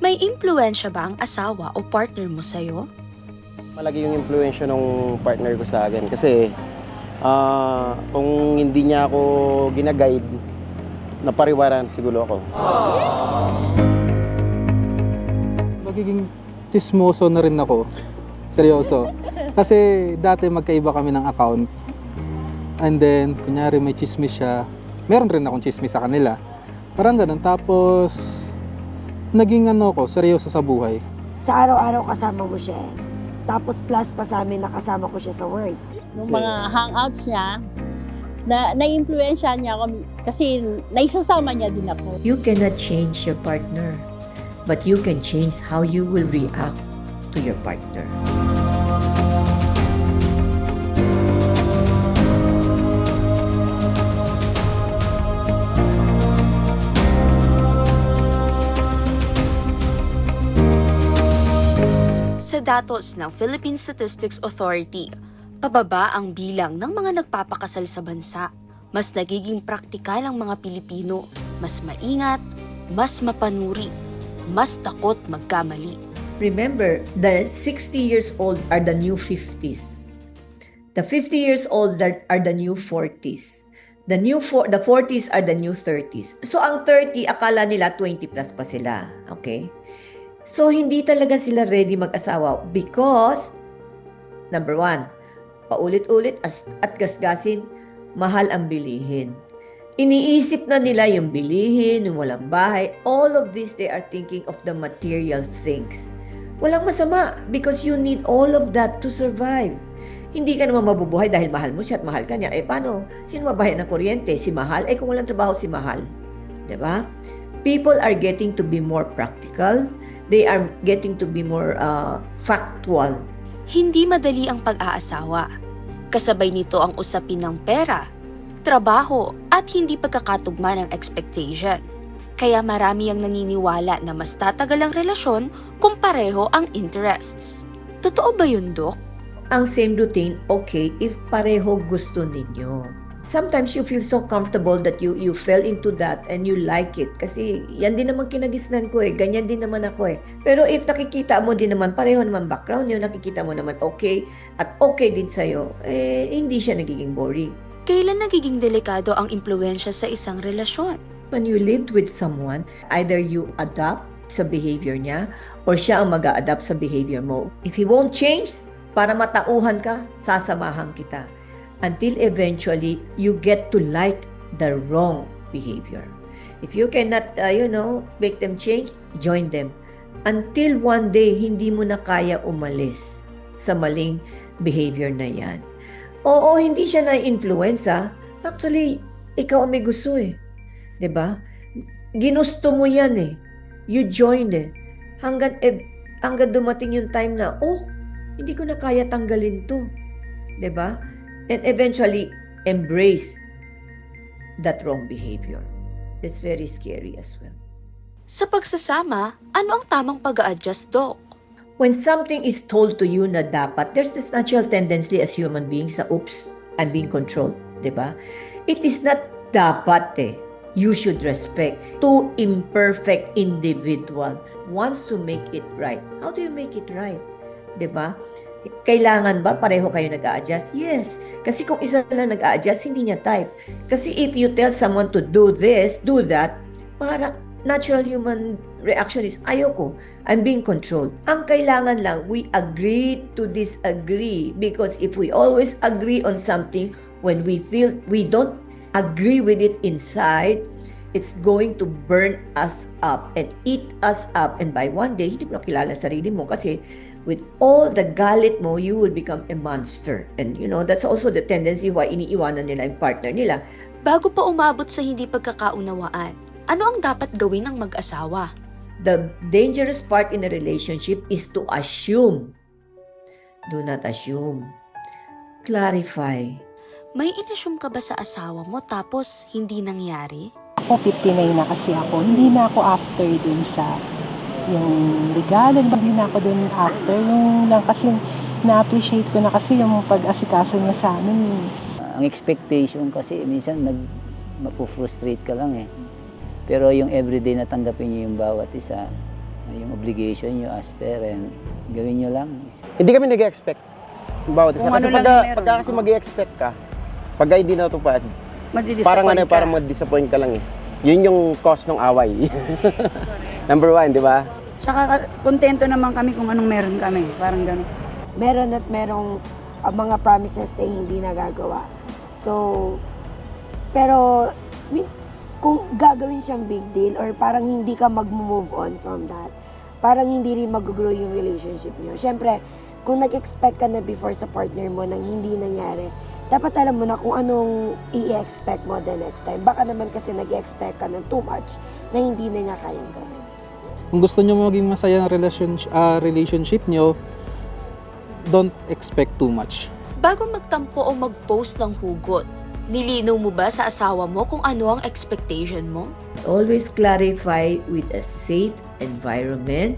May impluensya ba ang asawa o partner mo sa'yo? Malaki yung impluwensya ng partner ko sa akin kasi kung hindi niya ako ginaguide, napariwaran siguro ako. Magiging chismoso na rin ako. Seryoso. Kasi dati magkaiba kami ng account. And then, kunyari may chismis siya. Meron rin akong chismis sa kanila. Parang ganun. Tapos, naging seryoso sa buhay. Sa araw-araw kasama mo siya eh. Tapos plus pa sa amin nakasama ko siya sa work. Yung mga hangouts niya, na-influensya niya ako kasi naisasama niya din ako. You cannot change your partner, but you can change how you will react to your partner. Sa datos ng Philippine Statistics Authority, pababa ang bilang ng mga nagpapakasal sa bansa. Mas nagiging praktikal ang mga Pilipino, mas maingat, mas mapanuri, mas takot magkamali. Remember, the 60 years old are the new 50s. The 50 years old are the new 40s. The 40s are the new 30s. So ang 30, akala nila 20 plus pa sila. Okay? So hindi talaga sila ready mag-asawa because, number one, paulit-ulit at gasgasin, mahal ang bilihin. Iniisip na nila yung bilihin, yung walang bahay. All of this, they are thinking of the material things. Walang masama because you need all of that to survive. Hindi ka naman mabubuhay dahil mahal mo siya at mahal ka niya. Eh paano? Sino mabahay ng kuryente? Si mahal? Eh kung walang trabaho, si mahal. Diba? People are getting to be more practical. They are getting to be more factual. Hindi madali ang pag-aasawa. Kasabay nito ang usapin ng pera, trabaho at hindi pagkakatugma ng expectation. Kaya marami ang naniniwala na mas tatagal ang relasyon kung pareho ang interests. Totoo ba yun, Dok? Ang same routine, okay, if pareho gusto ninyo. Sometimes you feel so comfortable that you fell into that and you like it. Kasi yan din naman kinagisnan ko eh. Ganyan din naman ako eh. Pero if nakikita mo din naman, pareho naman background nyo, nakikita mo naman okay, at okay din sa'yo, eh hindi siya nagiging boring. Kailan nagiging delikado ang impluensya sa isang relasyon? When you lived with someone, either you adapt sa behavior niya or siya ang mag-a-adapt sa behavior mo. If he won't change, para matauhan ka, sasamahan kita. Until eventually, you get to like the wrong behavior. If you cannot, make them change, join them. Until one day, hindi mo na kaya umalis sa maling behavior na yan. Oo, hindi siya na-influence. Actually, ikaw ang may gusto eh. 'Di ba? Ginusto mo yan eh. You joined eh. Hanggang dumating yung time na, hindi ko na kaya tanggalin to. 'Di ba? And eventually, embrace that wrong behavior. It's very scary as well. Sa pagsasama, ano ang tamang pag-a-adjust, Dok? When something is told to you na dapat, there's this natural tendency as human beings na, oops, I'm being controlled. Diba? It is not dapat eh. You should respect. Two imperfect individual wants to make it right. How do you make it right? Diba? Kailangan ba pareho kayo nag-a-adjust? Yes. Kasi kung isa lang nag-a-adjust, hindi niya type. Kasi if you tell someone to do this, do that, para natural human reaction is, ayoko, I'm being controlled. Ang kailangan lang, we agree to disagree. Because if we always agree on something, when we feel we don't agree with it inside, it's going to burn us up and eat us up. And by one day, hindi mo nakilala sarili mo kasi with all the galit mo, you will become a monster. And that's also the tendency why iniiwanan nila yung partner nila. Bago pa umabot sa hindi pagkakaunawaan, ano ang dapat gawin ng mag-asawa? The dangerous part in a relationship is to assume. Do not assume. Clarify. May inassume ka ba sa asawa mo tapos hindi nangyari? Ako 59 na kasi ako. Hindi na ako after dun sa yung legal, hindi na ako dun after. Yung lang kasi na-appreciate ko na kasi yung pag-asikaso niya sa amin. Ang expectation kasi minsan mapu-frustrate ka lang eh. Pero yung everyday na tanggapin niyo yung bawat isa, yung obligation nyo as parent, gawin nyo lang. Hindi kami nag-expect. Bawat isa. Kung Kasi ano lang yung meron. pagka kasi mag-expect ka, pag hindi natupad, parang Madidisappoint ka. parang ma-disappoint ka lang eh. Yun yung cause ng away. Number 1, di ba? Tsaka kontento naman kami kung anong meron kami. Parang gano'n. Meron at merong mga promises na hindi nagagawa. So, pero kung gagawin siyang big deal or parang hindi ka mag-move on from that, parang hindi rin mag-grow yung relationship niyo. Siyempre, kung nag-expect ka na before sa partner mo nang hindi nangyari, dapat alam mo na kung anong i-expect mo the next time. Baka naman kasi nag-expect ka ng too much na hindi na niya kayang gawin. Kung gusto nyo maging masaya ang relationship nyo, don't expect too much. Bago magtampo o mag-post ng hugot, nilinaw mo ba sa asawa mo kung ano ang expectation mo? Always clarify with a safe environment.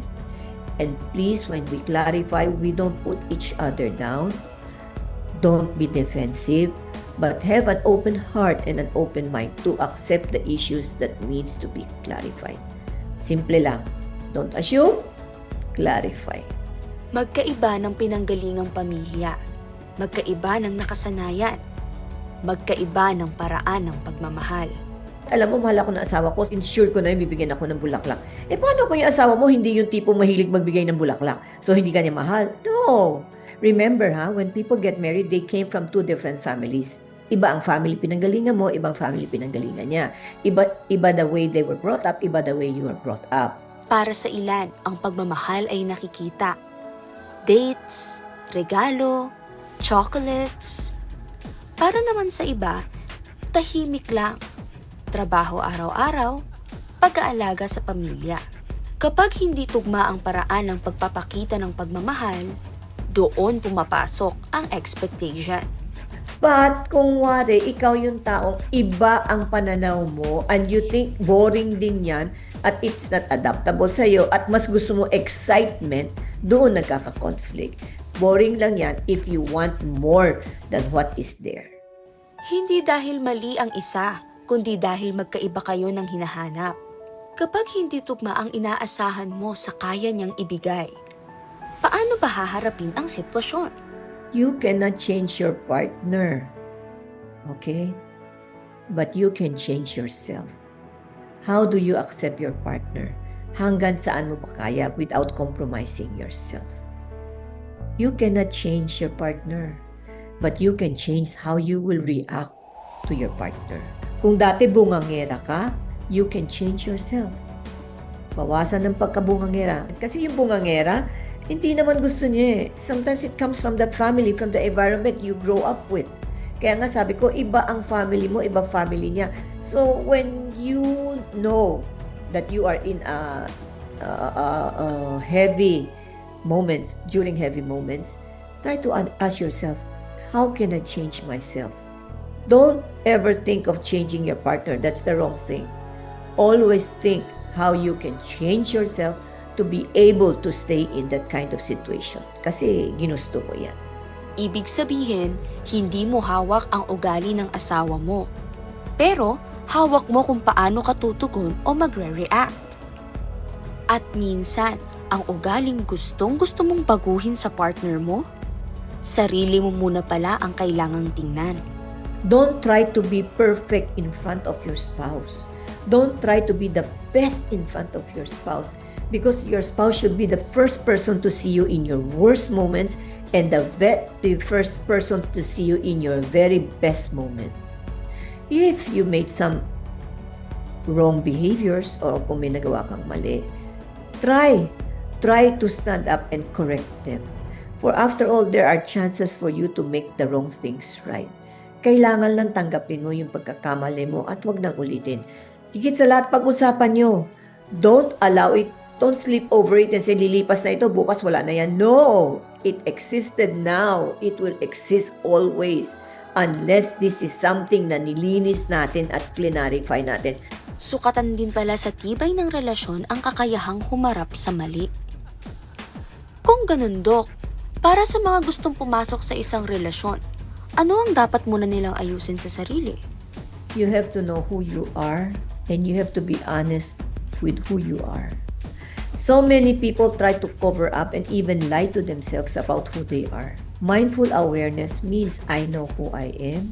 And please, when we clarify, we don't put each other down. Don't be defensive, but have an open heart and an open mind to accept the issues that needs to be clarified. Simple lang. Don't assume, clarify. Magkaiba ng pinanggalingang pamilya. Magkaiba ng nakasanayan. Magkaiba ng paraan ng pagmamahal. Alam mo, mahal ako ng asawa ko, ensure ko na yung bibigyan ako ng bulaklak. Eh, paano kung yung asawa mo hindi yung tipo mahilig magbigay ng bulaklak? So, hindi ka niya mahal? No! Remember, when people get married, they came from two different families. Iba ang family pinanggalingan mo, ibang family pinanggalingan niya. Iba the way they were brought up, iba the way you were brought up. Para sa ilan, ang pagmamahal ay nakikita. Dates, regalo, chocolates. Para naman sa iba, tahimik lang. Trabaho araw-araw, pag-aalaga sa pamilya. Kapag hindi tugma ang paraan ng pagpapakita ng pagmamahal, doon pumapasok ang expectation. But kung wari, ikaw yung taong iba ang pananaw mo and you think boring din yan at it's not adaptable sa'yo at mas gusto mo excitement, doon nagkaka-conflict. Boring lang yan if you want more than what is there. Hindi dahil mali ang isa, kundi dahil magkaiba kayo ng hinahanap. Kapag hindi tugma ang inaasahan mo sa kaya niyang ibigay, paano ba haharapin ang sitwasyon? You cannot change your partner. Okay? But you can change yourself. How do you accept your partner? Hanggang saan mo pa kaya without compromising yourself? You cannot change your partner. But you can change how you will react to your partner. Kung dati bungangera ka, you can change yourself. Bawasan ng pagkabungangera. Kasi yung bungangera, hindi naman gusto niya eh. Sometimes it comes from the family, from the environment you grow up with. Kaya nga sabi ko, iba ang family mo, iba family niya. So when you know that you are in a heavy moments, during heavy moments, try to ask yourself, how can I change myself? Don't ever think of changing your partner. That's the wrong thing. Always think how you can change yourself to be able to stay in that kind of situation. Kasi ginusto mo yan. Ibig sabihin, hindi mo hawak ang ugali ng asawa mo. Pero, hawak mo kung paano ka tutugon o magre-react. At minsan, ang ugaling gustong-gusto mong baguhin sa partner mo, sarili mo muna pala ang kailangang tingnan. Don't try to be perfect in front of your spouse. Don't try to be the best in front of your spouse because your spouse should be the first person to see you in your worst moments and the first person to see you in your very best moment. If you made some wrong behaviors or kung may nagawa kang mali, try to stand up and correct them. For after all, there are chances for you to make the wrong things right. Kailangan lang tanggapin mo yung pagkakamali mo at huwag nang ulitin. Higit sa lahat, pag-usapan nyo. Don't allow it. Don't sleep over it and say, lilipas na ito, bukas wala na yan. No! It existed now. It will exist always. Unless this is something na nilinis natin at clarify natin. Sukatan din pala sa tibay ng relasyon ang kakayahang humarap sa mali. Kung ganun, Dok, para sa mga gustong pumasok sa isang relasyon, ano ang dapat muna nilang ayusin sa sarili? You have to know who you are and you have to be honest with who you are. So many people try to cover up and even lie to themselves about who they are. Mindful awareness means I know who I am,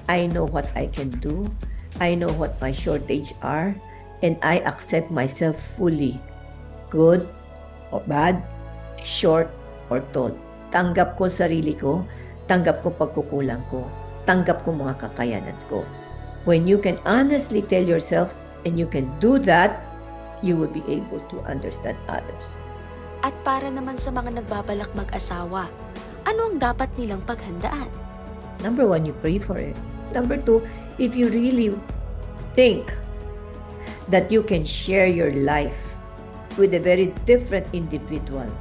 I know what I can do, I know what my shortage are, and I accept myself fully, good or bad, short or tall. Tanggap ko sarili ko, tanggap ko pagkukulang ko, tanggap ko mga kakayanan ko. When you can honestly tell yourself and you can do that, you will be able to understand others. At para naman sa mga nagbabalak mag-asawa, ano ang dapat nilang paghandaan? Number one, you pray for it. Number two, if you really think that you can share your life with a very different individual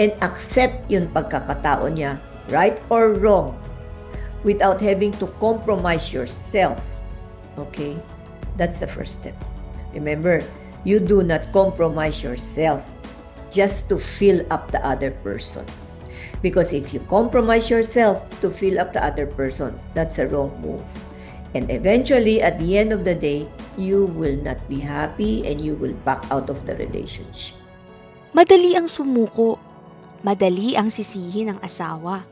and accept yung pagkakatao niya, right or wrong, without having to compromise yourself, okay? That's the first step. Remember, you do not compromise yourself just to fill up the other person. Because if you compromise yourself to fill up the other person, that's a wrong move. And eventually, at the end of the day, you will not be happy and you will back out of the relationship. Madali ang sumuko. Madali ang sisihin ng asawa.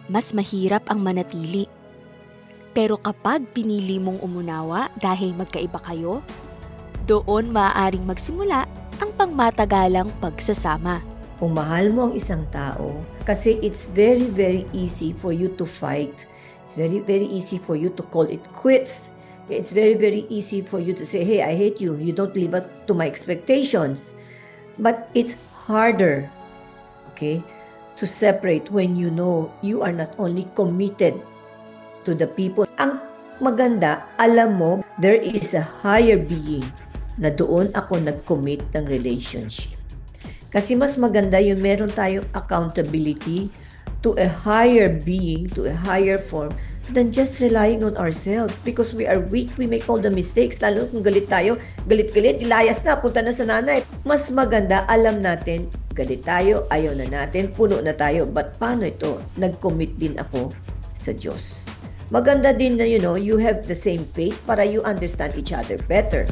Mas mahirap ang manatili. Pero kapag pinili mong umunawa dahil magkaiba kayo, doon maaaring magsimula ang pangmatagalang pagsasama. Kung mahal mo ang isang tao, kasi it's very, very easy for you to fight. It's very, very easy for you to call it quits. It's very, very easy for you to say, hey, I hate you. You don't live up to my expectations. But it's harder, okay, to separate when you know you are not only committed to the people. Ang maganda, alam mo, there is a higher being na doon ako nag-commit ng relationship. Kasi mas maganda yung meron tayong accountability to a higher being, to a higher form, than just relying on ourselves. Because we are weak, we make all the mistakes. Lalo kung galit tayo, galit-galit, ilayas na, punta na sa nanay. Mas maganda, alam natin, galit tayo, ayaw na natin, puno na tayo. But paano ito? Nag-commit din ako sa Diyos. Maganda din na, you have the same faith para you understand each other better.